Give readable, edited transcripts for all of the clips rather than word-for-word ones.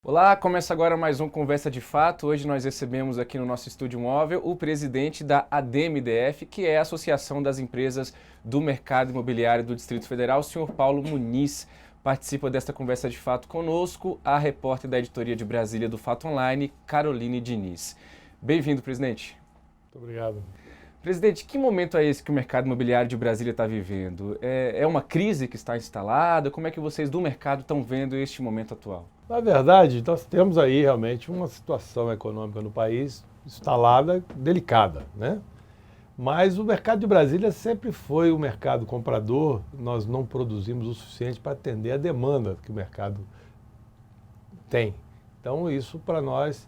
Olá, começa agora mais um Conversa de Fato. Hoje nós recebemos aqui no nosso estúdio móvel o presidente da ADMDF, que é a Associação das Empresas do Mercado Imobiliário do Distrito Federal, o senhor Paulo Muniz. Participa desta Conversa de Fato conosco a repórter da editoria de Brasília do Fato Online, Caroline Diniz. Bem-vindo, presidente. Muito obrigado. Presidente, que momento é esse que o mercado imobiliário de Brasília está vivendo? É uma crise que está instalada? Como é que vocês do mercado estão vendo este momento atual? Na verdade, nós temos aí realmente uma situação econômica no país instalada, delicada, né? Mas o mercado de Brasília sempre foi o mercado comprador, nós não produzimos o suficiente para atender a demanda que o mercado tem. Então isso para nós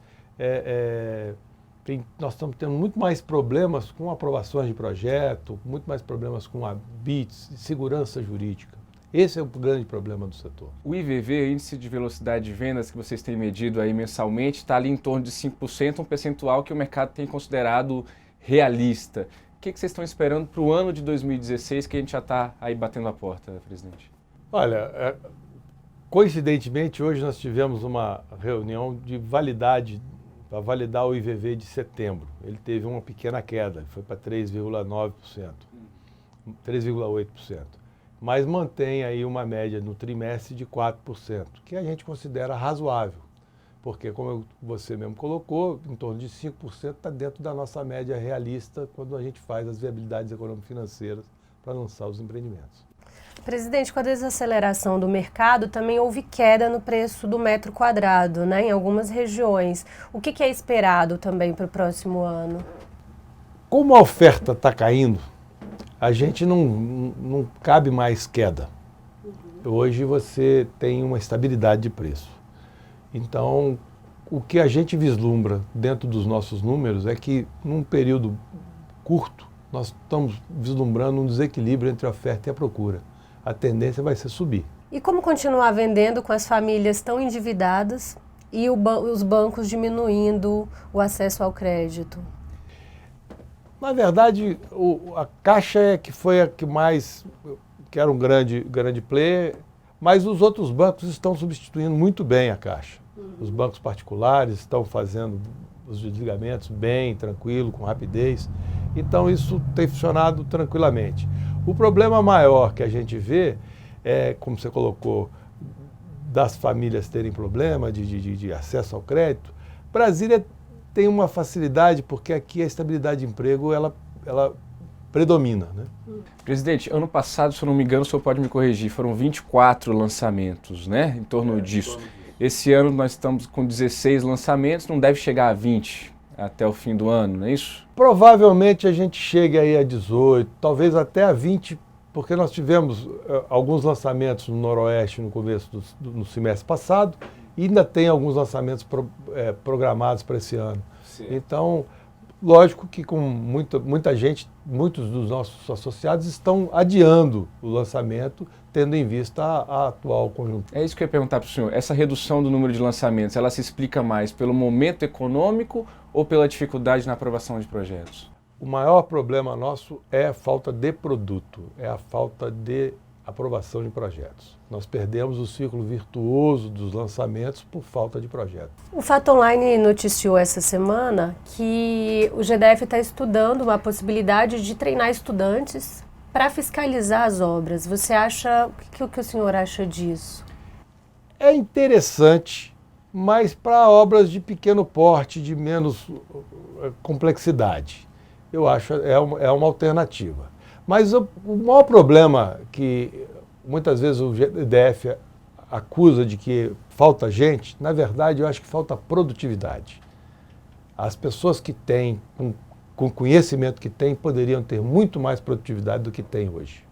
nós estamos tendo muito mais problemas com aprovações de projeto, muito mais problemas com habites, segurança jurídica. Esse é o grande problema do setor. O IVV, Índice de Velocidade de Vendas, que vocês têm medido aí mensalmente, está ali em torno de 5%, um percentual que o mercado tem considerado realista. O que vocês estão esperando para o ano de 2016, que a gente já está aí batendo a porta, presidente? Olha, coincidentemente, hoje nós tivemos uma reunião de validade para validar o IVV de setembro. Ele teve uma pequena queda, foi para 3,9%, 3,8%. Mas mantém aí uma média no trimestre de 4%, que a gente considera razoável, porque, como você mesmo colocou, em torno de 5% está dentro da nossa média realista quando a gente faz as viabilidades econômico-financeiras para lançar os empreendimentos. Presidente, com a desaceleração do mercado, também houve queda no preço do metro quadrado, né, em algumas regiões. O que é esperado também para o próximo ano? Como a oferta está caindo, a gente não cabe mais queda. Hoje você tem uma estabilidade de preço. Então, o que a gente vislumbra dentro dos nossos números é que, num período curto, nós estamos vislumbrando um desequilíbrio entre a oferta e a procura. A tendência vai ser subir. E como continuar vendendo com as famílias tão endividadas e os bancos diminuindo o acesso ao crédito? Na verdade, a Caixa foi a que era um grande player, mas os outros bancos estão substituindo muito bem a Caixa. Os bancos particulares estão fazendo os desligamentos bem, tranquilo, com rapidez. Então isso tem funcionado tranquilamente. O problema maior que a gente vê é, como você colocou, das famílias terem problema de acesso ao crédito. Brasília tem uma facilidade porque aqui a estabilidade de emprego ela predomina, né? Presidente, ano passado, se eu não me engano, o senhor pode me corrigir, foram 24 lançamentos, né? Em torno disso. Esse ano nós estamos com 16 lançamentos, não deve chegar a 20 até o fim do ano, não é isso? Provavelmente a gente chegue aí a 18, talvez até a 20, porque nós tivemos alguns lançamentos no Noroeste no começo no semestre passado e ainda tem alguns lançamentos programados para esse ano. Sim. Então, lógico que com muita gente, muitos dos nossos associados estão adiando o lançamento, tendo em vista a atual conjuntura. É isso que eu ia perguntar para o senhor. Essa redução do número de lançamentos, ela se explica mais pelo momento econômico ou pela dificuldade na aprovação de projetos? O maior problema nosso é a falta de produto, é a falta de aprovação de projetos. Nós perdemos o ciclo virtuoso dos lançamentos por falta de projetos. O Fato Online noticiou essa semana que o GDF está estudando uma possibilidade de treinar estudantes para fiscalizar as obras. Você acha, o que o senhor acha disso? É interessante, mas para obras de pequeno porte, de menos complexidade. Eu acho é uma alternativa. Mas o maior problema que muitas vezes o GDF acusa de que falta gente, na verdade eu acho que falta produtividade. As pessoas que têm, com o conhecimento que têm, poderiam ter muito mais produtividade do que têm hoje.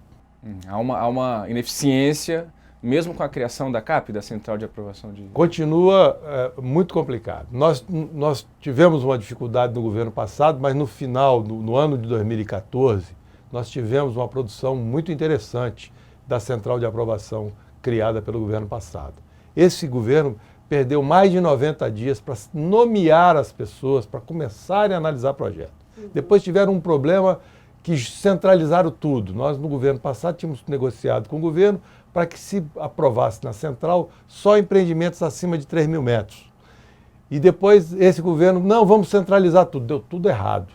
Há uma ineficiência, mesmo com a criação da CAP, da Central de Aprovação de... Continua muito complicado. Nós tivemos uma dificuldade no governo passado, mas no final, no ano de 2014, nós tivemos uma produção muito interessante da Central de Aprovação criada pelo governo passado. Esse governo perdeu mais de 90 dias para nomear as pessoas, para começarem a analisar projeto. Depois tiveram um problema que centralizaram tudo. Nós, no governo passado, tínhamos negociado com o governo para que se aprovasse na central só empreendimentos acima de 3 mil metros. E depois esse governo, não, vamos centralizar tudo. Deu tudo errado,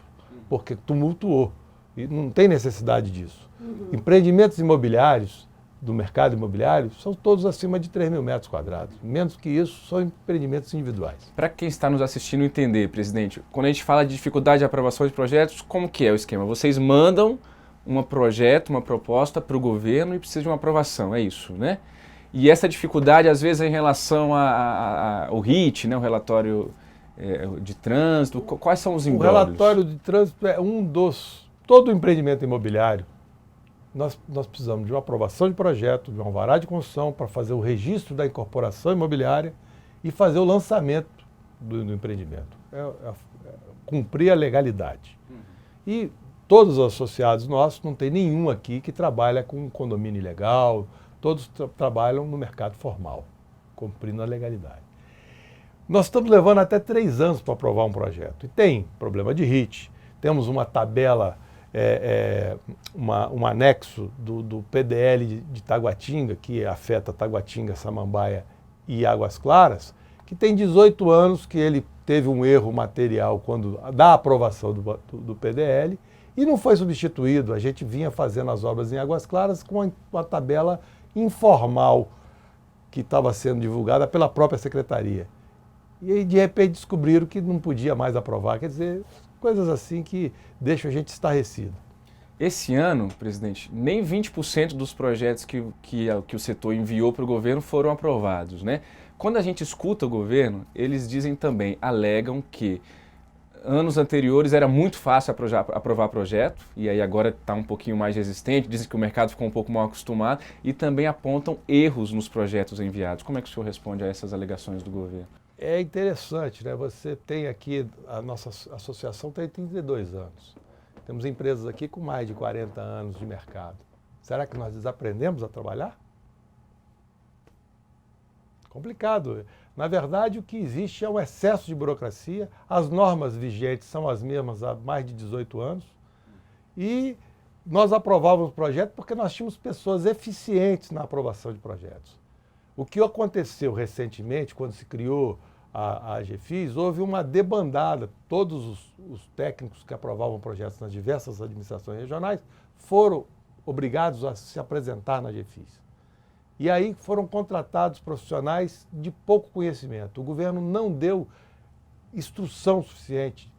porque tumultuou. E não tem necessidade disso. Empreendimentos imobiliários, do mercado imobiliário, são todos acima de 3 mil metros quadrados. Menos que isso, são empreendimentos individuais. Para quem está nos assistindo entender, presidente, quando a gente fala de dificuldade de aprovação de projetos, como que é o esquema? Vocês mandam um projeto, uma proposta para o governo e precisa de uma aprovação, é isso, né? E essa dificuldade, às vezes, é em relação ao RIT, né, o relatório de trânsito, quais são os imbróglios? O relatório de trânsito é um dos... Todo empreendimento imobiliário, nós precisamos de uma aprovação de projeto, de um alvará de construção para fazer o registro da incorporação imobiliária e fazer o lançamento do empreendimento. Cumprir a legalidade. E todos os associados nossos, não tem nenhum aqui que trabalha com condomínio ilegal, todos trabalham no mercado formal, cumprindo a legalidade. Nós estamos levando até 3 anos para aprovar um projeto. E tem problema de RIT, temos uma tabela, um anexo do PDL de Taguatinga, que afeta Taguatinga, Samambaia e Águas Claras, que tem 18 anos que ele teve um erro material da aprovação do PDL e não foi substituído. A gente vinha fazendo as obras em Águas Claras com uma tabela informal que estava sendo divulgada pela própria secretaria. E aí, de repente, descobriram que não podia mais aprovar. Quer dizer, coisas assim que deixam a gente estarrecido. Esse ano, presidente, nem 20% dos projetos que o setor enviou para o governo foram aprovados, né? Quando a gente escuta o governo, eles dizem também, alegam que anos anteriores era muito fácil aprovar projeto, e aí agora está um pouquinho mais resistente, dizem que o mercado ficou um pouco mal acostumado, e também apontam erros nos projetos enviados. Como é que o senhor responde a essas alegações do governo? É interessante, né? Você tem aqui, a nossa associação tem 32 anos. Temos empresas aqui com mais de 40 anos de mercado. Será que nós desaprendemos a trabalhar? Complicado. Na verdade, o que existe é um excesso de burocracia. As normas vigentes são as mesmas há mais de 18 anos. E nós aprovávamos o projeto porque nós tínhamos pessoas eficientes na aprovação de projetos. O que aconteceu recentemente, quando se criou a AGFIS, houve uma debandada. Todos os técnicos que aprovavam projetos nas diversas administrações regionais foram obrigados a se apresentar na AGFIS. E aí foram contratados profissionais de pouco conhecimento. O governo não deu instrução suficiente,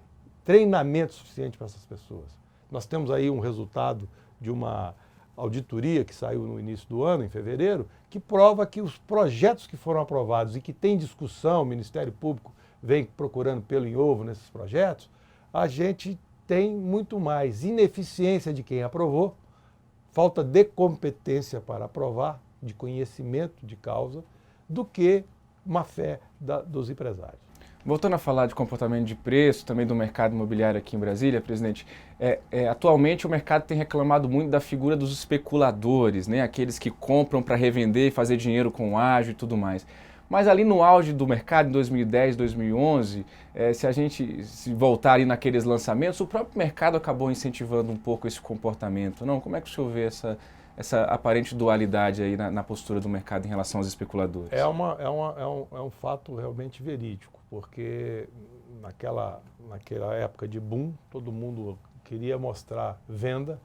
treinamento suficiente para essas pessoas. Nós temos aí um resultado de uma auditoria que saiu no início do ano, em fevereiro, que prova que os projetos que foram aprovados e que tem discussão, o Ministério Público vem procurando pelo em ovo nesses projetos, a gente tem muito mais ineficiência de quem aprovou, falta de competência para aprovar, de conhecimento de causa, do que má fé dos empresários. Voltando a falar de comportamento de preço, também do mercado imobiliário aqui em Brasília, presidente, atualmente o mercado tem reclamado muito da figura dos especuladores, né? Aqueles que compram para revender e fazer dinheiro com ágio e tudo mais. Mas ali no auge do mercado, em 2010, 2011, se a gente voltar ali naqueles lançamentos, o próprio mercado acabou incentivando um pouco esse comportamento, não? Como é que o senhor vê essa aparente dualidade aí na postura do mercado em relação aos especuladores? É um fato realmente verídico, porque naquela época de boom, todo mundo queria mostrar venda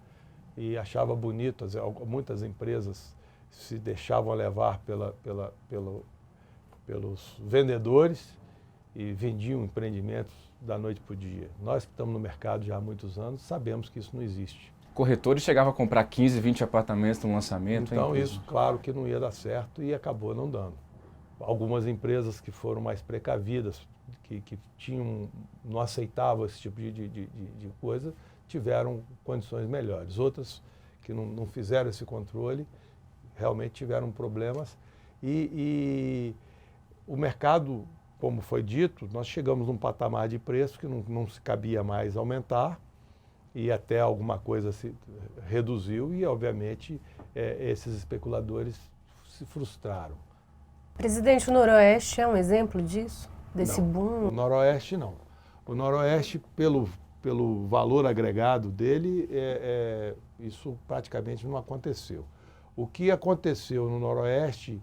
e achava bonito, muitas empresas se deixavam levar pelos vendedores e vendiam empreendimentos da noite para o dia. Nós que estamos no mercado já há muitos anos sabemos que isso não existe. Corretores chegavam a comprar 15, 20 apartamentos no lançamento. Então isso, claro que não ia dar certo e acabou não dando. Algumas empresas que foram mais precavidas, que não aceitavam esse tipo de coisa, tiveram condições melhores. Outras que não fizeram esse controle, realmente tiveram problemas. E o mercado, como foi dito, nós chegamos num patamar de preço que não se cabia mais aumentar, e até alguma coisa se reduziu e, obviamente, esses especuladores se frustraram. Presidente, o Noroeste é um exemplo disso? Desse Não, boom? O Noroeste não. O Noroeste, pelo valor agregado dele, isso praticamente não aconteceu. O que aconteceu no Noroeste,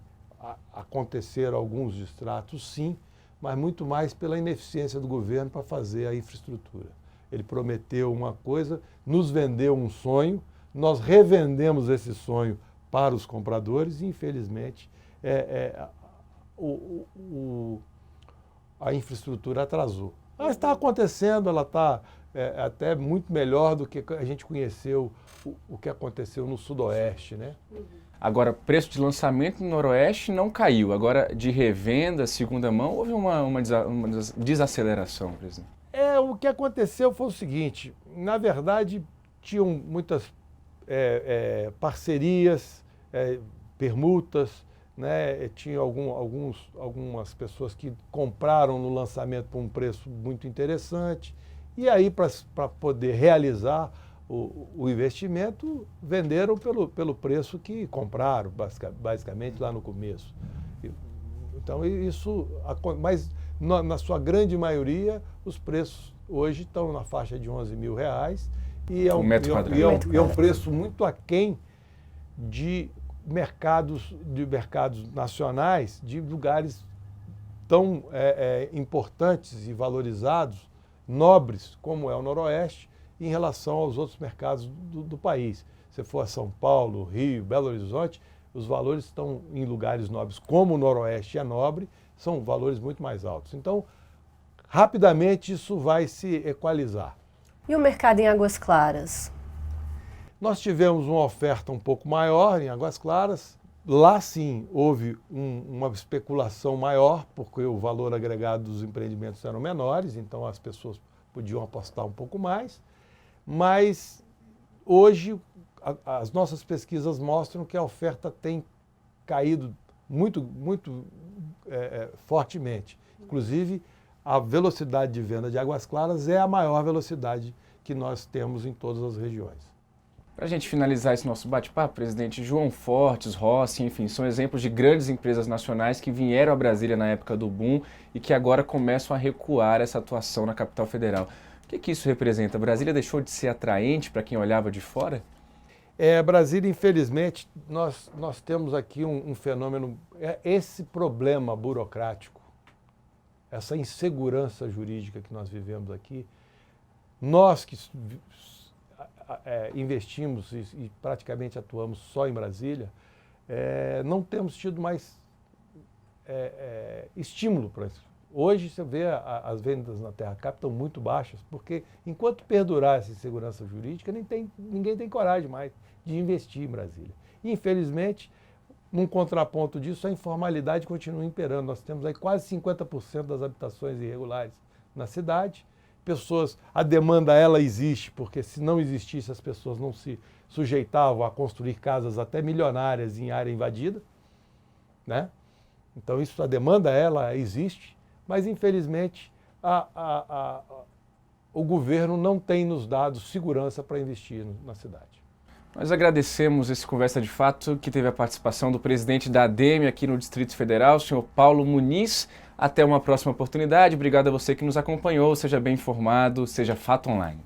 aconteceram alguns distratos, sim, mas muito mais pela ineficiência do governo para fazer a infraestrutura. Ele prometeu uma coisa, nos vendeu um sonho, nós revendemos esse sonho para os compradores e, infelizmente, a infraestrutura atrasou. Ela está acontecendo, ela está até muito melhor do que a gente conheceu o que aconteceu no Sudoeste, né? Agora, preço de lançamento no Noroeste não caiu. Agora, de revenda, segunda mão, houve uma desaceleração, presidente. O que aconteceu foi o seguinte, na verdade, tinham muitas parcerias, permutas, né? Tinha algumas pessoas que compraram no lançamento por um preço muito interessante, e aí, para poder realizar o investimento, venderam pelo preço que compraram, basicamente, lá no começo. Então, mas na sua grande maioria, os preços hoje estão na faixa de R$11 mil, e é um preço muito aquém de mercados nacionais, de lugares tão importantes e valorizados, nobres, como é o Noroeste, em relação aos outros mercados do país. Se for a São Paulo, Rio, Belo Horizonte, os valores estão em lugares nobres, como o Noroeste é nobre, são valores muito mais altos. Então, rapidamente isso vai se equalizar. E o mercado em Águas Claras? Nós tivemos uma oferta um pouco maior em Águas Claras. Lá sim houve uma especulação maior, porque o valor agregado dos empreendimentos eram menores, então as pessoas podiam apostar um pouco mais. Mas hoje as nossas pesquisas mostram que a oferta tem caído muito fortemente. Inclusive, a velocidade de venda de Águas Claras é a maior velocidade que nós temos em todas as regiões. Para a gente finalizar esse nosso bate-papo, presidente, João Fortes, Rossi, enfim, são exemplos de grandes empresas nacionais que vieram a Brasília na época do boom e que agora começam a recuar essa atuação na capital federal. O que isso representa? Brasília deixou de ser atraente para quem olhava de fora? Brasília, infelizmente, nós temos aqui um fenômeno, esse problema burocrático, essa insegurança jurídica que nós vivemos aqui, nós que investimos e praticamente atuamos só em Brasília, não temos tido mais estímulo para isso. Hoje você vê as vendas na Terra Cap estão muito baixas, porque enquanto perdurar essa insegurança jurídica, ninguém tem coragem mais de investir em Brasília. E, infelizmente, num contraponto disso, a informalidade continua imperando. Nós temos aí quase 50% das habitações irregulares na cidade. A demanda ela existe, porque se não existisse, as pessoas não se sujeitavam a construir casas até milionárias em área invadida, né? Então a demanda ela existe, mas infelizmente o governo não tem nos dado segurança para investir na cidade. Nós agradecemos esse Conversa de Fato, que teve a participação do presidente da ADEME aqui no Distrito Federal, o senhor Paulo Muniz. Até uma próxima oportunidade. Obrigado a você que nos acompanhou. Seja bem informado, seja Fato Online.